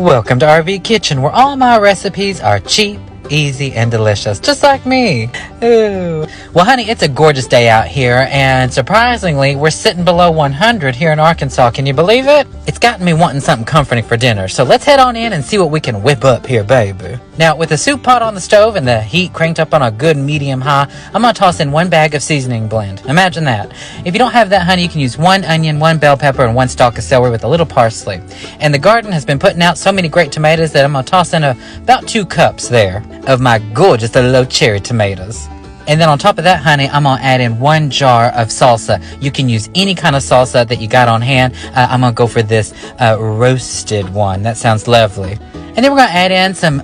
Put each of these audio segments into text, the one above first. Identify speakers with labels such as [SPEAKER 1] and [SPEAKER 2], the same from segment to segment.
[SPEAKER 1] Welcome to RV Kitchen, where all my recipes are cheap, easy, and delicious, just like me. Ooh. Well, honey, it's a gorgeous day out here, and surprisingly, we're sitting below 100 here in Arkansas. Can you believe it? It's gotten me wanting something comforting for dinner, so let's head on in and see what we can whip up here, baby. Now, with the soup pot on the stove and the heat cranked up on a good medium high, I'm gonna toss in 1 bag of seasoning blend. Imagine that. If you don't have that, honey, you can use 1 onion, 1 bell pepper, and 1 stalk of celery with a little parsley. And the garden has been putting out so many great tomatoes that I'm gonna toss in about 2 cups there of my gorgeous little cherry tomatoes. And then on top of that, honey, I'm going to add in 1 jar of salsa. You can use any kind of salsa that you got on hand. I'm going to go for this roasted one. That sounds lovely. And then we're going to add in some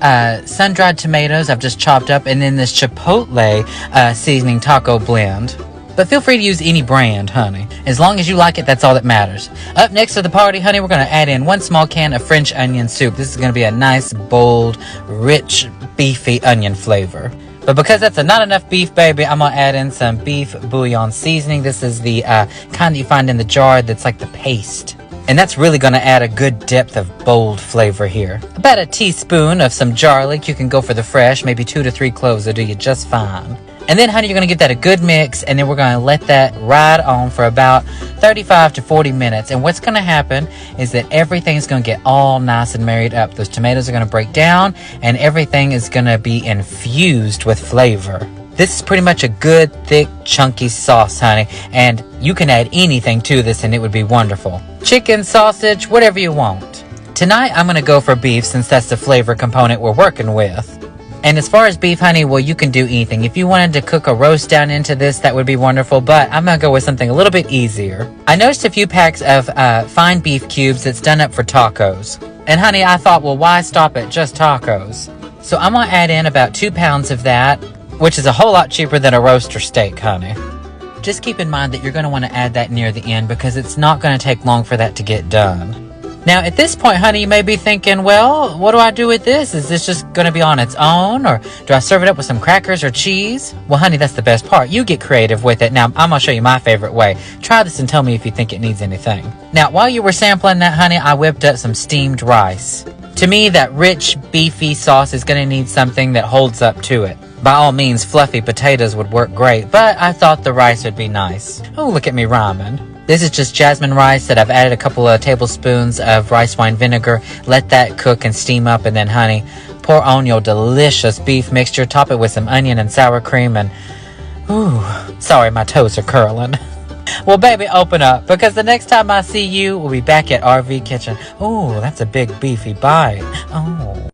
[SPEAKER 1] sun-dried tomatoes I've just chopped up, and then this chipotle seasoning taco blend. But feel free to use any brand, honey. As long as you like it, that's all that matters. Up next to the party, honey, we're going to add in 1 small can of French onion soup. This is going to be a nice, bold, rich, beefy onion flavor. But because that's not enough beef, baby, I'm going to add in some beef bouillon seasoning. This is the kind that you find in the jar that's like the paste. And that's really going to add a good depth of bold flavor here. About a teaspoon of some garlic. You can go for the fresh, maybe 2 to 3 cloves will do you just fine. And then, honey, you're going to give that a good mix, and then we're going to let that ride on for about 35 to 40 minutes. And what's going to happen is that everything's going to get all nice and married up. Those tomatoes are going to break down, and everything is going to be infused with flavor. This is pretty much a good, thick, chunky sauce, honey, and you can add anything to this, and it would be wonderful. Chicken, sausage, whatever you want. Tonight, I'm going to go for beef, since that's the flavor component we're working with. And as far as beef, honey, well, you can do anything. If you wanted to cook a roast down into this, that would be wonderful, but I'm going to go with something a little bit easier. I noticed a few packs of fine beef cubes that's done up for tacos. And honey, I thought, well, why stop at just tacos? So I'm going to add in about 2 pounds of that, which is a whole lot cheaper than a roast or steak, honey. Just keep in mind that you're going to want to add that near the end because it's not going to take long for that to get done. Now, at this point, honey, you may be thinking, well, what do I do with this? Is this just going to be on its own, or do I serve it up with some crackers or cheese? Well, honey, that's the best part. You get creative with it. Now, I'm going to show you my favorite way. Try this and tell me if you think it needs anything. Now, while you were sampling that, honey, I whipped up some steamed rice. To me, that rich, beefy sauce is going to need something that holds up to it. By all means, fluffy potatoes would work great, but I thought the rice would be nice. Oh, look at me rhyming. This is just jasmine rice that I've added a couple of tablespoons of rice wine vinegar. Let that cook and steam up, and then, honey, pour on your delicious beef mixture. Top it with some onion and sour cream, and ooh, sorry, my toes are curling. Well, baby, open up, because the next time I see you, we'll be back at RV Kitchen. Ooh, that's a big beefy bite. Oh.